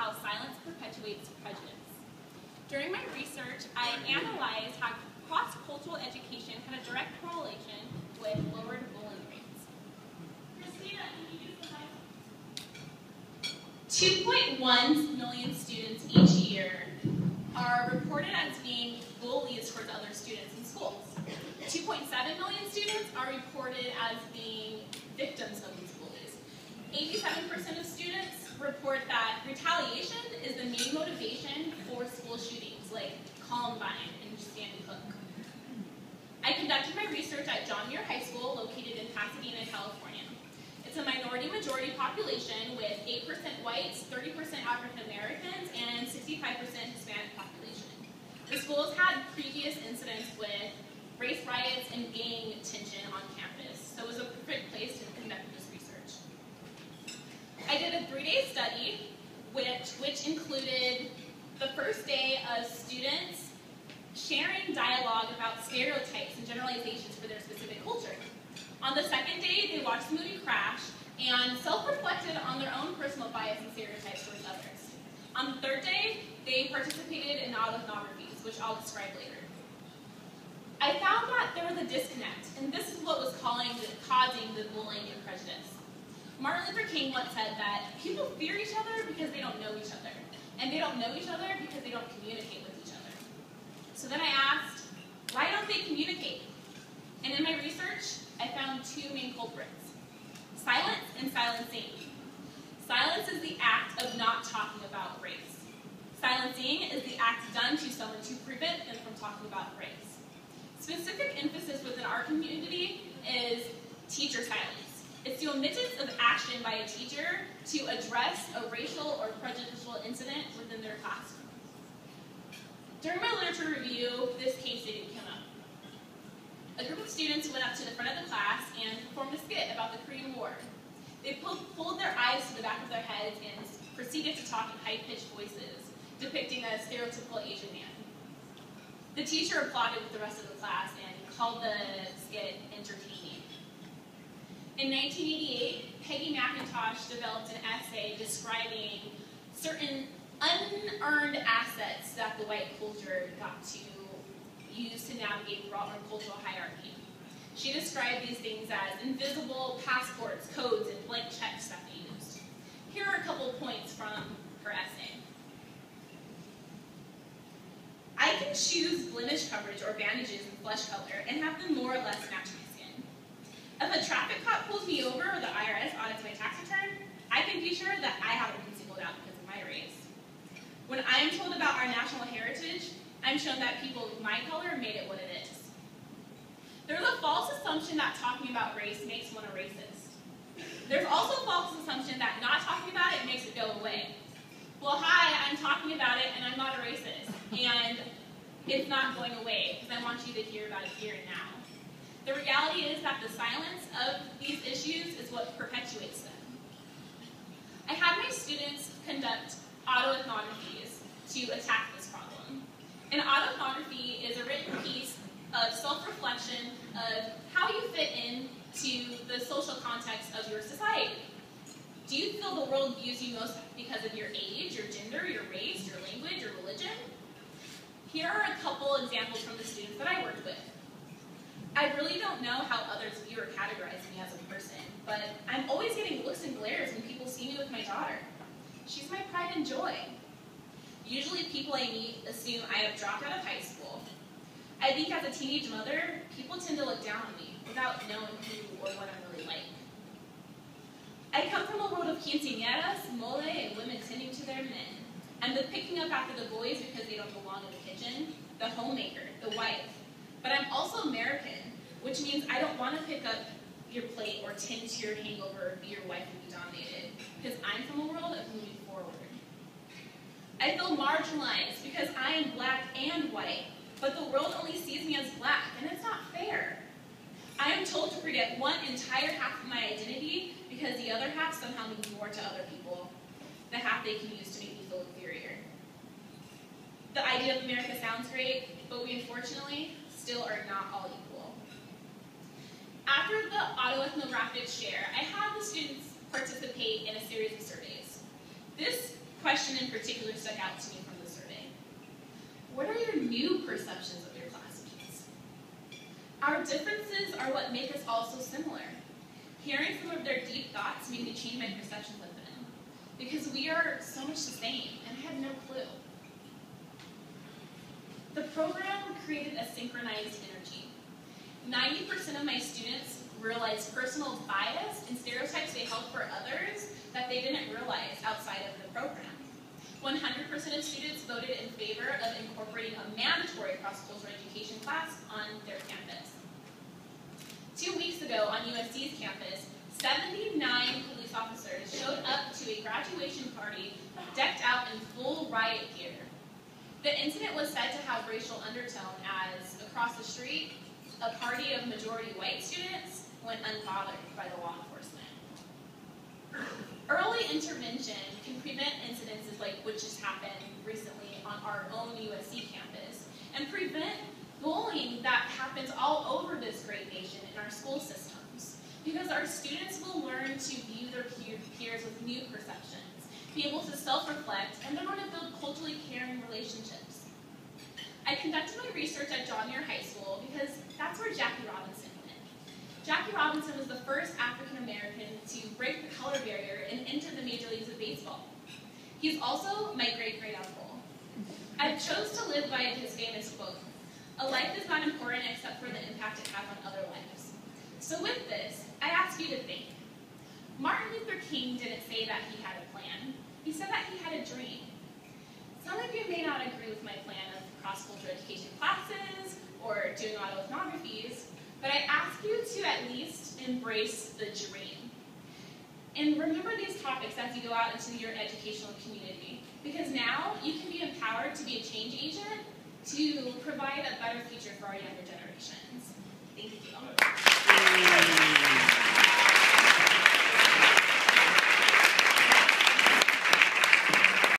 how silence perpetuates prejudice. During my research, I analyzed how cross-cultural education had a direct correlation with lowered bullying rates. Kristina, can you use the mic? 2.1 million students each year are reported as being bullies towards other students in schools. 2.7 million students are reported as being victims of these bullies. 87% of students report that retaliation is the main motivation for school shootings like Columbine and Sandy Hook. I conducted my research at John Muir High School, located in Pasadena, California. It's a minority-majority population with 8% whites, 30% African Americans, and 65% Hispanic population. The school has had previous incidents with race riots and gang tension on campus, so it was a perfect place to conduct this research. I did a 3-day study, which included the first day of students sharing dialogue about stereotypes and generalizations for their specific culture. On the second day, they watched the movie Crash and self-reflected on their own personal bias and stereotypes towards others. On the third day, they participated in autoethnographies, which I'll describe later. I found that there was a disconnect, and this is what was causing the bullying and prejudice. Martin Luther King once said that people fear each other because they don't know each other, and they don't know each other because they don't communicate with each other. So then I asked, why don't they communicate? And in my research, I found 2 main culprits: silence and silencing. Silence is the act of not talking about race. Silencing is the act done to someone to prevent them from talking about race. Specific emphasis within our community is teacher silence. It's the omittance of action by a teacher to address a racial or prejudicial incident within their classroom. During my literature review, this case study came up. A group of students went up to the front of the class and performed a skit about the Korean War. They pulled their eyes to the back of their heads and proceeded to talk in high-pitched voices, depicting a stereotypical Asian man. The teacher applauded with the rest of the class and called the skit entertaining. In 1988, Peggy McIntosh developed an essay describing certain unearned assets that the white culture got to use to navigate throughout our cultural hierarchy. She described these things as invisible passports, codes, and blank checks that they used. Here are a couple of points from her essay. I can choose blemish coverage or bandages in flesh color and have them more or less match my skin. If a traffic cop pulls me over or the IRS audits my tax return, I can be sure that I haven't been singled out because of my race. When I am told about our national heritage, I'm shown that people of my color made it what it is. There's a false assumption that talking about race makes one a racist. There's also a false assumption that not talking about it makes it go away. Well, hi, I'm talking about it and I'm not a racist. And it's not going away because I want you to hear about it here and now. The reality is that the silence of these issues is what perpetuates them. I had my students conduct autoethnographies to attack this problem. An autoethnography is a written piece of self-reflection of how you fit into the social context of your society. Do you feel the world views you most because of your age, your gender, your race, your language, your religion? Here are a couple examples from the students that I worked with. I really don't know how others view or categorize me as a person, but I'm always getting looks and glares when people see me with my daughter. She's my pride and joy. Usually people I meet assume I have dropped out of high school. I think as a teenage mother, people tend to look down on me without knowing who or what I'm really like. I come from a world of quinceañeras, mole, and women tending to their men. I'm the picking up after the boys because they don't belong in the kitchen, the homemaker, the wife. But I'm also American, which means I don't want to pick up your plate or tend to your hangover or be your wife and be dominated, because I'm from a world of moving forward. I feel marginalized because I am black and white, but the world only sees me as black, and it's not fair. I am told to forget one entire half of my identity because the other half somehow means more to other people, the half they can use to make me feel inferior. The idea of America sounds great, but we unfortunately still are not all equal. After the autoethnographic share, I had the students participate in a series of surveys. This question in particular stuck out to me from the survey. What are your new perceptions of your classmates? Our differences are what make us all so similar. Hearing some of their deep thoughts made me change my perceptions of them, because we are so much the same, and I had no clue. The program created a synchronized energy. 90% of my students realized personal bias and stereotypes they held for others that they didn't realize outside of the program. 100% of students voted in favor of incorporating a mandatory cross-cultural education class on their campus. 2 weeks ago on USC's campus, 79 police officers showed up to a graduation party decked out in full riot gear. The incident was said to have racial undertone as, across the street, a party of majority white students went unbothered by the law enforcement. Early intervention can prevent incidences like what just happened recently on our own USC campus, and prevent bullying that happens all over this great nation in our school systems, because our students will learn to view their peers with new perceptions, be able to self-reflect, and learn to build culturally caring relationships. I conducted my research at John Muir High School because that's where Jackie Robinson went. Jackie Robinson was the first African American to break the color barrier and enter the major leagues of baseball. He's also my great-great uncle. I chose to live by his famous quote, "A life is not important except for the impact it has on other lives." So with this, I ask you to think. Martin Luther King didn't say that he had a plan. He said that he had a dream. Some of you may not agree with my plan of cross-cultural education classes or doing autoethnographies, but I ask you to at least embrace the dream. And remember these topics as you go out into your educational community, because now you can be empowered to be a change agent to provide a better future for our younger generations. Thank you.